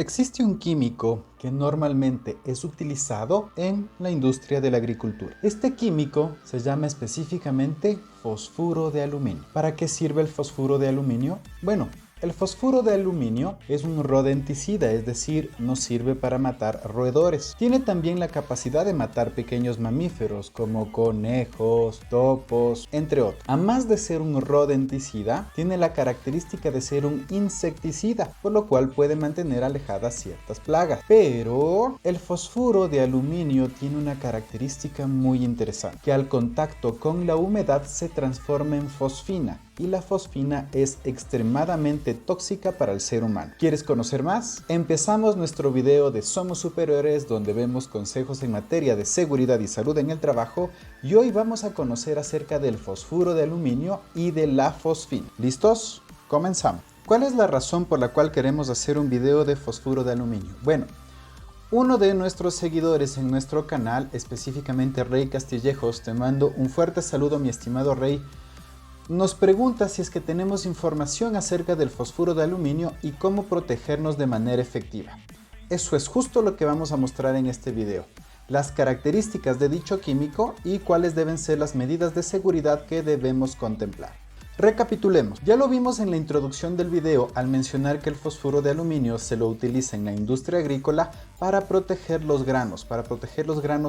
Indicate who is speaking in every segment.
Speaker 1: Existe un químico que normalmente es utilizado en la industria de la agricultura. Este químico se llama específicamente fosfuro de aluminio. ¿Para qué sirve el fosfuro de aluminio? Bueno, el fosfuro de aluminio es un rodenticida, es decir, nos sirve para matar roedores. Tiene también la capacidad de matar pequeños mamíferos como conejos, topos, entre otros. Además de ser un rodenticida, tiene la característica de ser un insecticida, por lo cual puede mantener alejadas ciertas plagas. Pero el fosfuro de aluminio tiene una característica muy interesante, que al contacto con la humedad se transforma en fosfina. Y la fosfina es extremadamente tóxica para el ser humano. ¿Quieres conocer más? Empezamos nuestro video de Somos Superiores, donde vemos consejos en materia de seguridad y salud en el trabajo, y hoy vamos a conocer acerca del fosfuro de aluminio y de la fosfina. ¿Listos? Comenzamos. ¿Cuál es la razón por la cual queremos hacer un video de fosfuro de aluminio? Bueno, uno de nuestros seguidores en nuestro canal, específicamente Rey Castillejos, te mando un fuerte saludo, mi estimado Rey, nos pregunta si es que tenemos información acerca del fosfuro de aluminio y cómo protegernos de manera efectiva. Eso es justo lo que vamos a mostrar en este video. Las características de dicho químico y cuáles deben ser las medidas de seguridad que debemos contemplar. Recapitulemos, ya lo vimos en la introducción del video al mencionar que el fosfuro de aluminio se lo utiliza en la industria agrícola para proteger los granos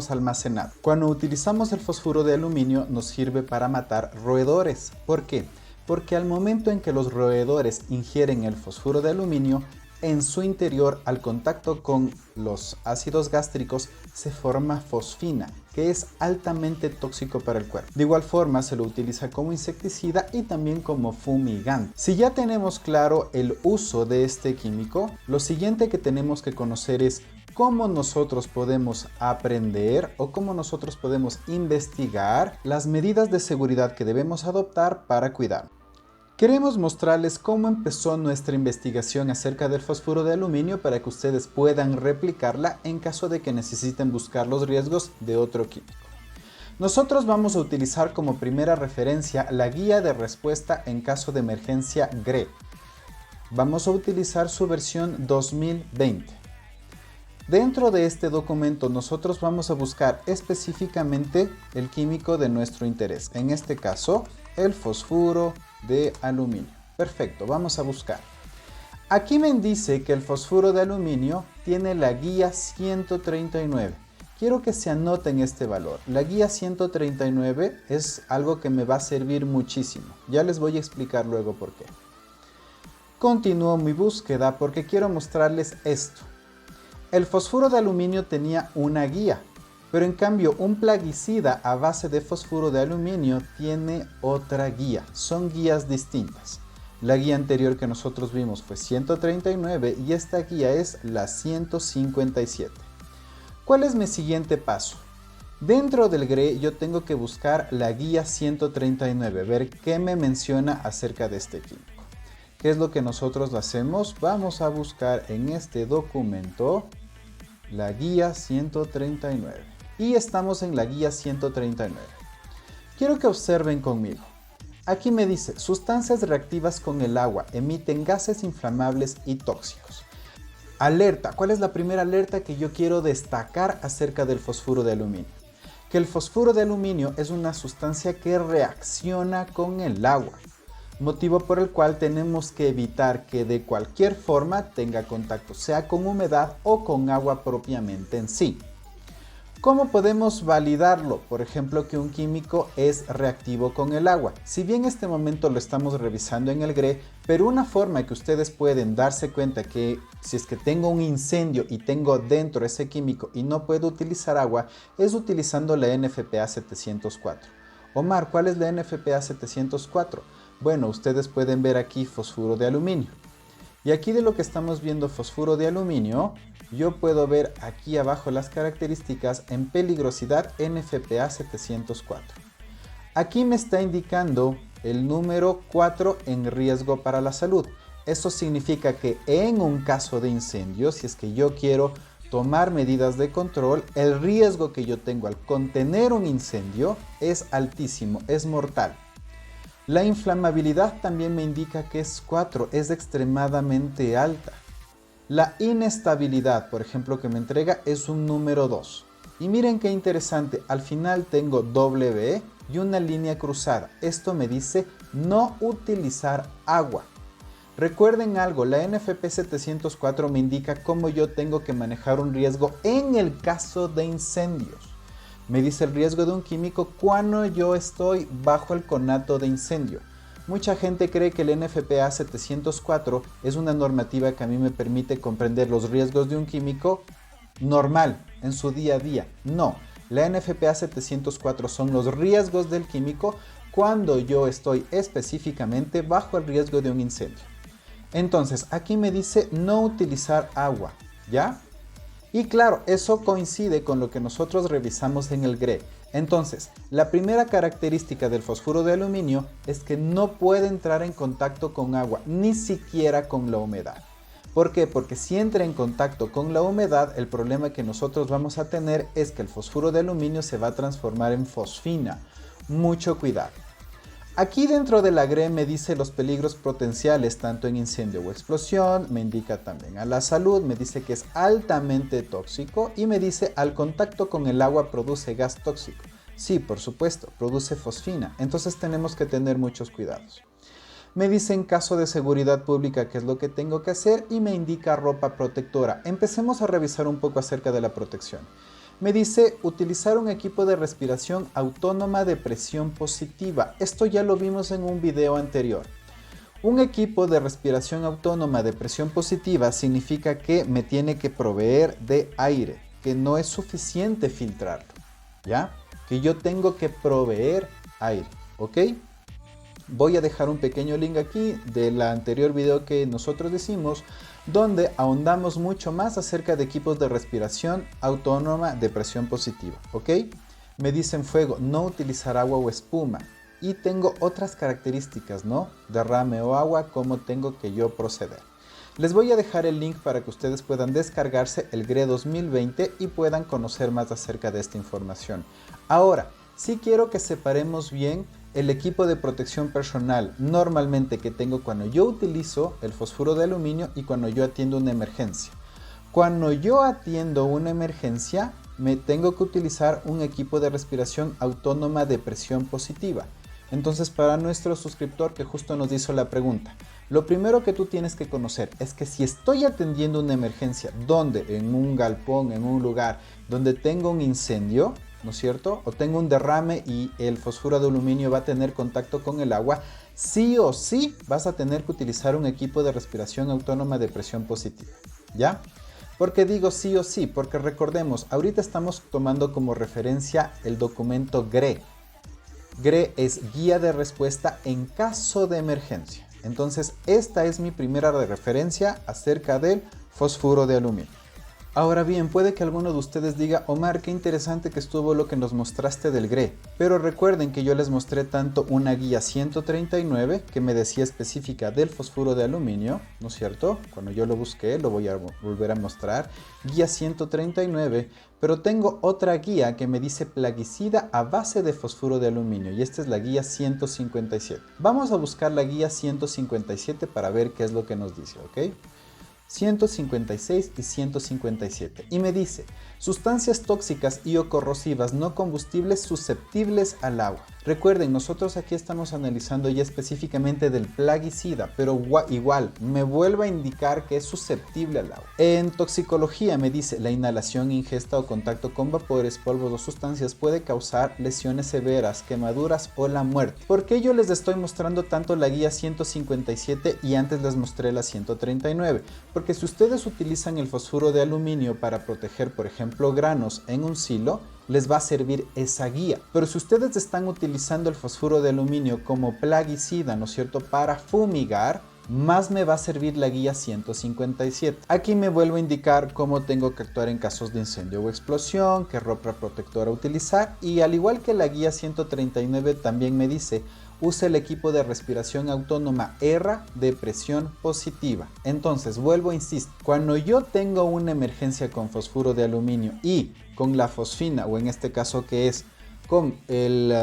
Speaker 1: almacenados. Cuando utilizamos el fosfuro de aluminio nos sirve para matar roedores. ¿Por qué? Porque al momento en que los roedores ingieren el fosfuro de aluminio, en su interior, al contacto con los ácidos gástricos, se forma fosfina, que es altamente tóxico para el cuerpo. De igual forma, se lo utiliza como insecticida y también como fumigante. Si ya tenemos claro el uso de este químico, lo siguiente que tenemos que conocer es cómo nosotros podemos aprender o cómo nosotros podemos investigar las medidas de seguridad que debemos adoptar para cuidarnos. Queremos mostrarles cómo empezó nuestra investigación acerca del fosfuro de aluminio para que ustedes puedan replicarla en caso de que necesiten buscar los riesgos de otro químico. Nosotros vamos a utilizar como primera referencia la guía de respuesta en caso de emergencia GRE. Vamos a utilizar su versión 2020. Dentro de este documento nosotros vamos a buscar específicamente el químico de nuestro interés, en este caso el fosfuro de aluminio. Perfecto, vamos a buscar. Aquí me dice que el fosfuro de aluminio tiene la guía 139. Quiero que se anoten este valor. La guía 139 es algo que me va a servir muchísimo. Ya les voy a explicar luego por qué. Continúo mi búsqueda porque quiero mostrarles esto. El fosfuro de aluminio tenía una guía, pero en cambio un plaguicida a base de fosfuro de aluminio tiene otra guía. Son guías distintas. La guía anterior que nosotros vimos fue 139 y esta guía es la 157. ¿Cuál es mi siguiente paso? Dentro del GRE yo tengo que buscar la guía 139, ver qué me menciona acerca de este químico. ¿Qué es lo que nosotros hacemos? Vamos a buscar en este documento la guía 139. Y estamos en la guía 139. Quiero que observen conmigo. Aquí me dice, sustancias reactivas con el agua emiten gases inflamables y tóxicos. Alerta, ¿cuál es la primera alerta que yo quiero destacar acerca del fosfuro de aluminio? Que el fosfuro de aluminio es una sustancia que reacciona con el agua, motivo por el cual tenemos que evitar que de cualquier forma tenga contacto, sea con humedad o con agua propiamente en sí. ¿Cómo podemos validarlo? Por ejemplo, que un químico es reactivo con el agua. Si bien en este momento lo estamos revisando en el GRE, pero una forma que ustedes pueden darse cuenta que si es que tengo un incendio y tengo dentro ese químico y no puedo utilizar agua, es utilizando la NFPA 704. Omar, ¿cuál es la NFPA 704? Bueno, ustedes pueden ver aquí fosfuro de aluminio. Y aquí de lo que estamos viendo fosfuro de aluminio, yo puedo ver aquí abajo las características en peligrosidad NFPA 704. Aquí me está indicando el número 4 en riesgo para la salud. Eso significa que en un caso de incendio, si es que yo quiero tomar medidas de control, el riesgo que yo tengo al contener un incendio es altísimo, es mortal. La inflamabilidad también me indica que es 4, es extremadamente alta. La inestabilidad, por ejemplo, que me entrega es un número 2. Y miren qué interesante, al final tengo WE y una línea cruzada. Esto me dice no utilizar agua. Recuerden algo, la NFP 704 me indica cómo yo tengo que manejar un riesgo en el caso de incendios. Me dice el riesgo de un químico cuando yo estoy bajo el conato de incendio. Mucha gente cree que el NFPA 704 es una normativa que a mí me permite comprender los riesgos de un químico normal, en su día a día. No, la NFPA 704 son los riesgos del químico cuando yo estoy específicamente bajo el riesgo de un incendio. Entonces, aquí me dice no utilizar agua, ¿ya? Y claro, eso coincide con lo que nosotros revisamos en el GRE. Entonces, la primera característica del fosfuro de aluminio es que no puede entrar en contacto con agua, ni siquiera con la humedad. ¿Por qué? Porque si entra en contacto con la humedad, el problema que nosotros vamos a tener es que el fosfuro de aluminio se va a transformar en fosfina. Mucho cuidado. Aquí dentro de la GRE me dice los peligros potenciales tanto en incendio o explosión, me indica también a la salud, me dice que es altamente tóxico y me dice al contacto con el agua produce gas tóxico. Sí, por supuesto, produce fosfina, entonces tenemos que tener muchos cuidados. Me dice en caso de seguridad pública qué es lo que tengo que hacer y me indica ropa protectora. Empecemos a revisar un poco acerca de la protección. Me dice utilizar un equipo de respiración autónoma de presión positiva. Esto ya lo vimos en un video anterior. Un equipo de respiración autónoma de presión positiva significa que me tiene que proveer de aire, que no es suficiente filtrarlo, ¿ya? Que yo tengo que proveer aire, ¿ok? Voy a dejar un pequeño link aquí del anterior video que nosotros hicimos, donde ahondamos mucho más acerca de equipos de respiración autónoma de presión positiva, ¿ok? Me dicen fuego, no utilizar agua o espuma. Y tengo otras características, ¿no? Derrame o agua, cómo tengo que yo proceder. Les voy a dejar el link para que ustedes puedan descargarse el GRE 2020 y puedan conocer más acerca de esta información. Ahora, sí quiero que separemos bien el equipo de protección personal normalmente que tengo cuando yo utilizo el fosfuro de aluminio y cuando yo atiendo una emergencia. Cuando yo atiendo una emergencia, me tengo que utilizar un equipo de respiración autónoma de presión positiva. Entonces, para nuestro suscriptor que justo nos hizo la pregunta, lo primero que tú tienes que conocer es que si estoy atendiendo una emergencia, donde en un galpón, en un lugar donde tengo un incendio, ¿no es cierto? O tengo un derrame y el fosfuro de aluminio va a tener contacto con el agua, sí o sí vas a tener que utilizar un equipo de respiración autónoma de presión positiva, ¿ya? ¿Por qué digo sí o sí? Porque recordemos, ahorita estamos tomando como referencia el documento GRE. GRE es Guía de Respuesta en Caso de Emergencia. Entonces, esta es mi primera referencia acerca del fosfuro de aluminio. Ahora bien, puede que alguno de ustedes diga, Omar, qué interesante que estuvo lo que nos mostraste del GRE, pero recuerden que yo les mostré tanto una guía 139 que me decía específica del fosfuro de aluminio, ¿no es cierto? Cuando yo lo busqué, lo voy a volver a mostrar, guía 139, pero tengo otra guía que me dice plaguicida a base de fosfuro de aluminio y esta es la guía 157. Vamos a buscar la guía 157 para ver qué es lo que nos dice, ¿ok? 156 y 157 y me dice sustancias tóxicas y o corrosivas no combustibles susceptibles al agua. Recuerden, nosotros aquí estamos analizando ya específicamente del plaguicida, pero igual me vuelve a indicar que es susceptible al agua. En toxicología me dice la inhalación, ingesta o contacto con vapores, polvos o sustancias puede causar lesiones severas, quemaduras o la muerte. ¿Por qué yo les estoy mostrando tanto la guía 157 y antes les mostré la 139? Porque si ustedes utilizan el fosfuro de aluminio para proteger, por ejemplo, granos en un silo, les va a servir esa guía. Pero si ustedes están utilizando el fosfuro de aluminio como plaguicida, ¿no es cierto?, para fumigar, más me va a servir la guía 157. Aquí me vuelvo a indicar cómo tengo que actuar en casos de incendio o explosión, qué ropa protectora utilizar y al igual que la guía 139 también me dice use el equipo de respiración autónoma ERA de presión positiva. Entonces, vuelvo a insistir, cuando yo tengo una emergencia con fosfuro de aluminio y con la fosfina, o en este caso que es con el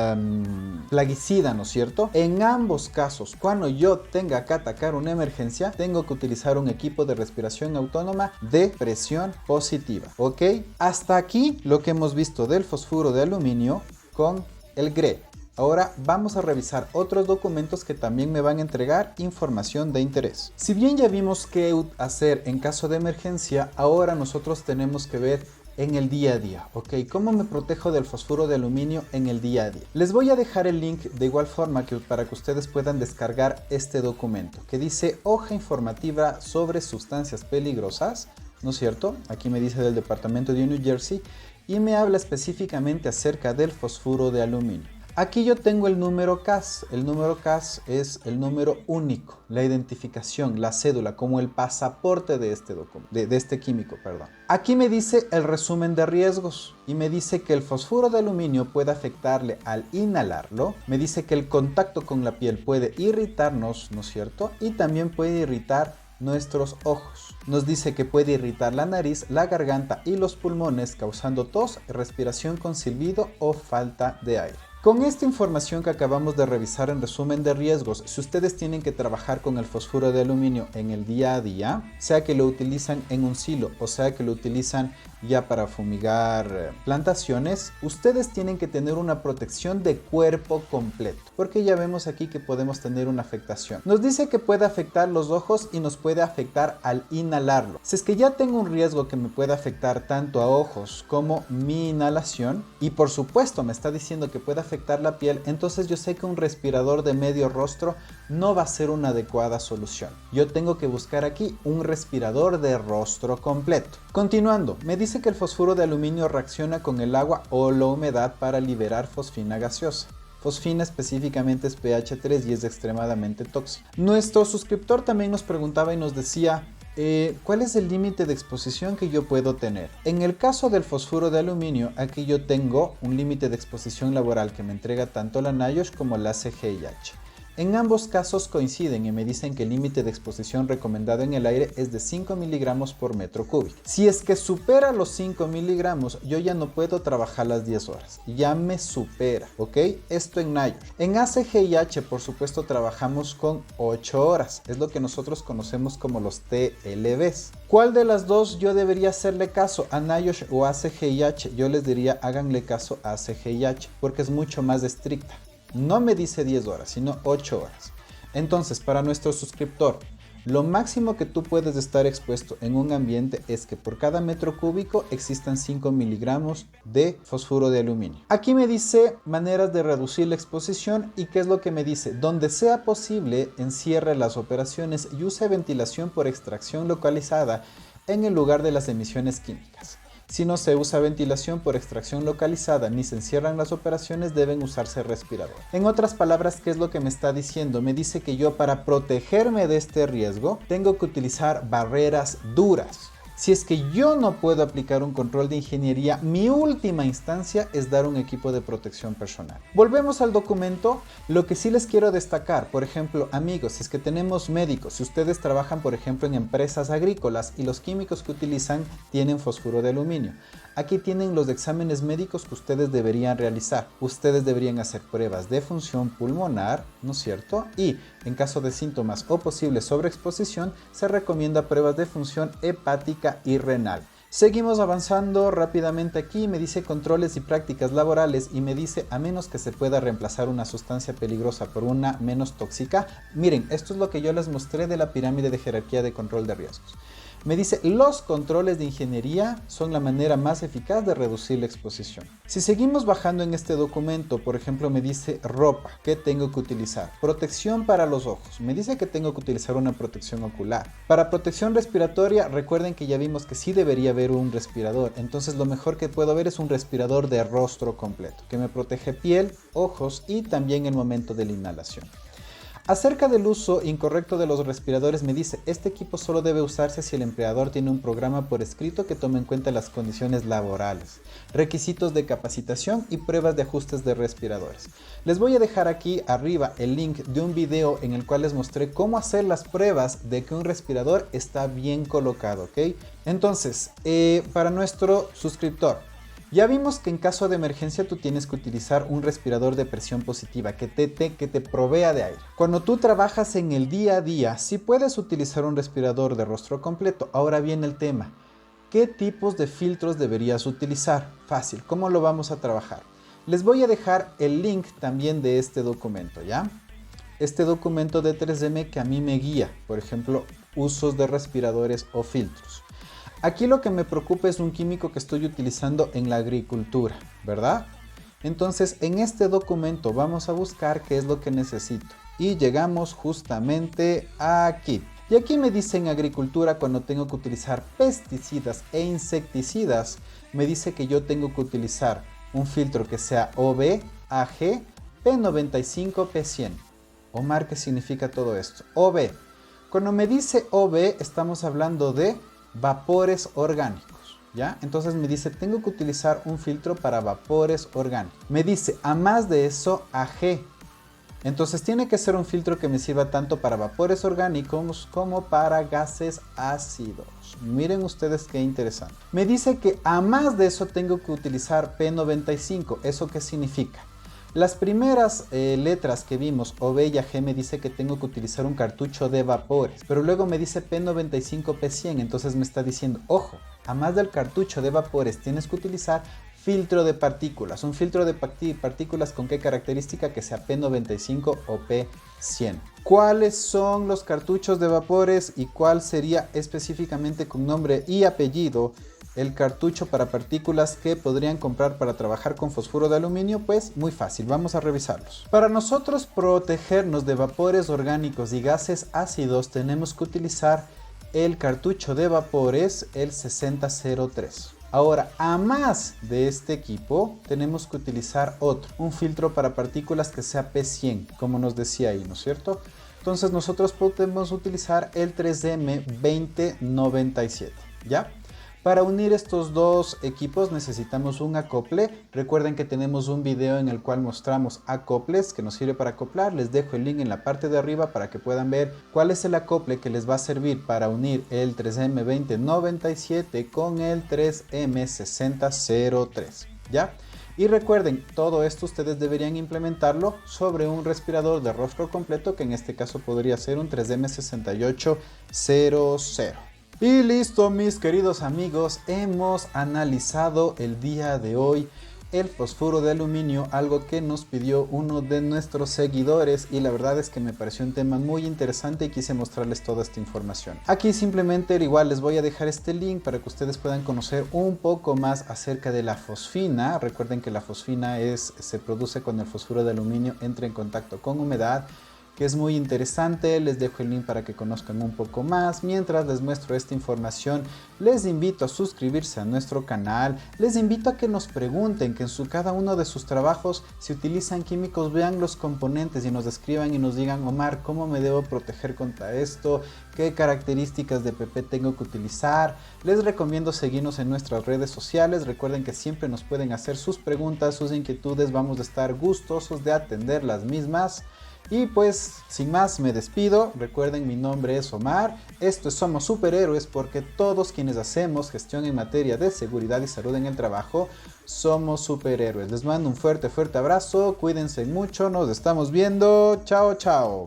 Speaker 1: plaguicida, ¿no es cierto? En ambos casos, cuando yo tenga que atacar una emergencia, tengo que utilizar un equipo de respiración autónoma de presión positiva, ¿ok? Hasta aquí lo que hemos visto del fosfuro de aluminio con el GRE. Ahora vamos a revisar otros documentos que también me van a entregar información de interés. Si bien ya vimos qué hacer en caso de emergencia, ahora nosotros tenemos que ver en el día a día, ¿ok? ¿Cómo me protejo del fosfuro de aluminio en el día a día? Les voy a dejar el link de igual forma para que ustedes puedan descargar este documento que dice hoja informativa sobre sustancias peligrosas, ¿no es cierto? Aquí me dice del departamento de New Jersey y me habla específicamente acerca del fosfuro de aluminio. Aquí yo tengo el número CAS. El número CAS es el número único, la identificación, la cédula, como el pasaporte de este químico, perdón. Aquí me dice el resumen de riesgos y me dice que el fosfuro de aluminio puede afectarle al inhalarlo. Me dice que el contacto con la piel puede irritarnos, ¿no es cierto? Y también puede irritar nuestros ojos. Nos dice que puede irritar la nariz, la garganta y los pulmones, causando tos, respiración con silbido o falta de aire. Con esta información que acabamos de revisar en resumen de riesgos, si ustedes tienen que trabajar con el fosfuro de aluminio en el día a día, sea que lo utilizan en un silo o sea que lo utilizan ya para fumigar plantaciones, ustedes tienen que tener una protección de cuerpo completo, porque ya vemos aquí que podemos tener una afectación. Nos dice que puede afectar los ojos y nos puede afectar al inhalarlo. Si es que ya tengo un riesgo que me puede afectar tanto a ojos como mi inhalación, y por supuesto me está diciendo que puede afectar la piel, entonces yo sé que un respirador de medio rostro no va a ser una adecuada solución. Yo tengo que buscar aquí un respirador de rostro completo. Continuando, me dice que el fosfuro de aluminio reacciona con el agua o la humedad para liberar fosfina gaseosa. Fosfina específicamente es pH 3 y es extremadamente tóxica. Nuestro suscriptor también nos preguntaba y nos decía ¿cuál es el límite de exposición que yo puedo tener? En el caso del fosfuro de aluminio, aquí yo tengo un límite de exposición laboral que me entrega tanto la NIOSH como la CGIH. En ambos casos coinciden y me dicen que el límite de exposición recomendado en el aire es de 5 miligramos por metro cúbico. Si es que supera los 5 miligramos, yo ya no puedo trabajar las 10 horas. Ya me supera, ¿ok? Esto en NIOSH. En ACGIH, por supuesto, trabajamos con 8 horas. Es lo que nosotros conocemos como los TLBs. ¿Cuál de las dos yo debería hacerle caso? ¿A NIOSH o ACGIH? Yo les diría háganle caso a ACGIH porque es mucho más estricta. No me dice 10 horas, sino 8 horas. Entonces, para nuestro suscriptor, lo máximo que tú puedes estar expuesto en un ambiente es que por cada metro cúbico existan 5 miligramos de fosfuro de aluminio. Aquí me dice maneras de reducir la exposición y qué es lo que me dice. Donde sea posible, encierre las operaciones y use ventilación por extracción localizada en el lugar de las emisiones químicas. Si no se usa ventilación por extracción localizada ni se encierran las operaciones, deben usarse respirador. En otras palabras, ¿qué es lo que me está diciendo? Me dice que yo para protegerme de este riesgo tengo que utilizar barreras duras. Si es que yo no puedo aplicar un control de ingeniería, mi última instancia es dar un equipo de protección personal. Volvemos al documento. Lo que sí les quiero destacar, por ejemplo, amigos, si es que tenemos médicos, si ustedes trabajan, por ejemplo, en empresas agrícolas y los químicos que utilizan tienen fosfuro de aluminio. Aquí tienen los exámenes médicos que ustedes deberían realizar. Ustedes deberían hacer pruebas de función pulmonar, ¿no es cierto? Y en caso de síntomas o posible sobreexposición, se recomienda pruebas de función hepática y renal. Seguimos avanzando rápidamente aquí, me dice controles y prácticas laborales y me dice a menos que se pueda reemplazar una sustancia peligrosa por una menos tóxica. Miren, esto es lo que yo les mostré de la pirámide de jerarquía de control de riesgos. Me dice, los controles de ingeniería son la manera más eficaz de reducir la exposición. Si seguimos bajando en este documento, por ejemplo, me dice ropa, ¿qué tengo que utilizar? Protección para los ojos, me dice que tengo que utilizar una protección ocular. Para protección respiratoria, recuerden que ya vimos que sí debería haber un respirador, entonces lo mejor que puedo ver es un respirador de rostro completo, que me protege piel, ojos y también el momento de la inhalación. Acerca del uso incorrecto de los respiradores me dice, este equipo solo debe usarse si el empleador tiene un programa por escrito que tome en cuenta las condiciones laborales, requisitos de capacitación y pruebas de ajustes de respiradores. Les voy a dejar aquí arriba el link de un video en el cual les mostré cómo hacer las pruebas de que un respirador está bien colocado, ¿ok? Entonces, para nuestro suscriptor, Ya vimos que en caso de emergencia tú tienes que utilizar un respirador de presión positiva que te provea de aire. Cuando tú trabajas en el día a día, sí puedes utilizar un respirador de rostro completo. Ahora viene el tema. ¿Qué tipos de filtros deberías utilizar? Fácil, ¿cómo lo vamos a trabajar? Les voy a dejar el link también de este documento, ¿ya? Este documento de 3M que a mí me guía, por ejemplo, usos de respiradores o filtros. Aquí lo que me preocupa es un químico que estoy utilizando en la agricultura, ¿verdad? Entonces, en este documento vamos a buscar qué es lo que necesito. Y llegamos justamente aquí. Y aquí me dice en agricultura, cuando tengo que utilizar pesticidas e insecticidas, me dice que yo tengo que utilizar un filtro que sea OB, AG, P95, P100. Omar, ¿qué significa todo esto? OB. Cuando me dice OB, estamos hablando de vapores orgánicos, ¿ya? Entonces me dice, tengo que utilizar un filtro para vapores orgánicos. Me dice, a más de eso, AG. Entonces tiene que ser un filtro que me sirva tanto para vapores orgánicos como para gases ácidos. Miren ustedes qué interesante. Me dice que a más de eso tengo que utilizar P95. ¿Eso qué significa? Las primeras letras que vimos, OB y AG, me dice que tengo que utilizar un cartucho de vapores, pero luego me dice P95, P100, entonces me está diciendo, ojo, a más del cartucho de vapores tienes que utilizar filtro de partículas. Un filtro de partículas con qué característica, que sea P95 o P100. ¿Cuáles son los cartuchos de vapores y cuál sería específicamente con nombre y apellido el cartucho para partículas que podrían comprar para trabajar con fosfuro de aluminio? Pues muy fácil, vamos a revisarlos. Para nosotros protegernos de vapores orgánicos y gases ácidos tenemos que utilizar el cartucho de vapores, el 6003. Ahora, a más de este equipo, tenemos que utilizar otro, un filtro para partículas que sea P100, como nos decía ahí, ¿no es cierto? Entonces nosotros podemos utilizar el 3M 2097, ¿ya? Para unir estos dos equipos necesitamos un acople. Recuerden que tenemos un video en el cual mostramos acoples que nos sirve para acoplar. Les dejo el link en la parte de arriba para que puedan ver cuál es el acople que les va a servir para unir el 3M 2097 con el 3M 6003, ¿ya? Y recuerden, todo esto ustedes deberían implementarlo sobre un respirador de rostro completo, que en este caso podría ser un 3M 6800. Y listo, mis queridos amigos, hemos analizado el día de hoy el fosfuro de aluminio, algo que nos pidió uno de nuestros seguidores, y la verdad es que me pareció un tema muy interesante y quise mostrarles toda esta información. Aquí simplemente igual les voy a dejar este link para que ustedes puedan conocer un poco más acerca de la fosfina. Recuerden que la fosfina se produce cuando el fosfuro de aluminio entra en contacto con humedad, que es muy interesante. Les dejo el link para que conozcan un poco más. Mientras les muestro esta información, les invito a suscribirse a nuestro canal, les invito a que nos pregunten, que en cada uno de sus trabajos, si utilizan químicos, vean los componentes y nos escriban y nos digan, Omar, ¿cómo me debo proteger contra esto? ¿Qué características de PP tengo que utilizar? Les recomiendo seguirnos en nuestras redes sociales. Recuerden que siempre nos pueden hacer sus preguntas, sus inquietudes, vamos a estar gustosos de atender las mismas. Y pues, sin más, me despido. Recuerden, mi nombre es Omar. Esto es Somos Superhéroes, porque todos quienes hacemos gestión en materia de seguridad y salud en el trabajo somos superhéroes. Les mando un fuerte abrazo. Cuídense mucho. Nos estamos viendo. Chao, chao.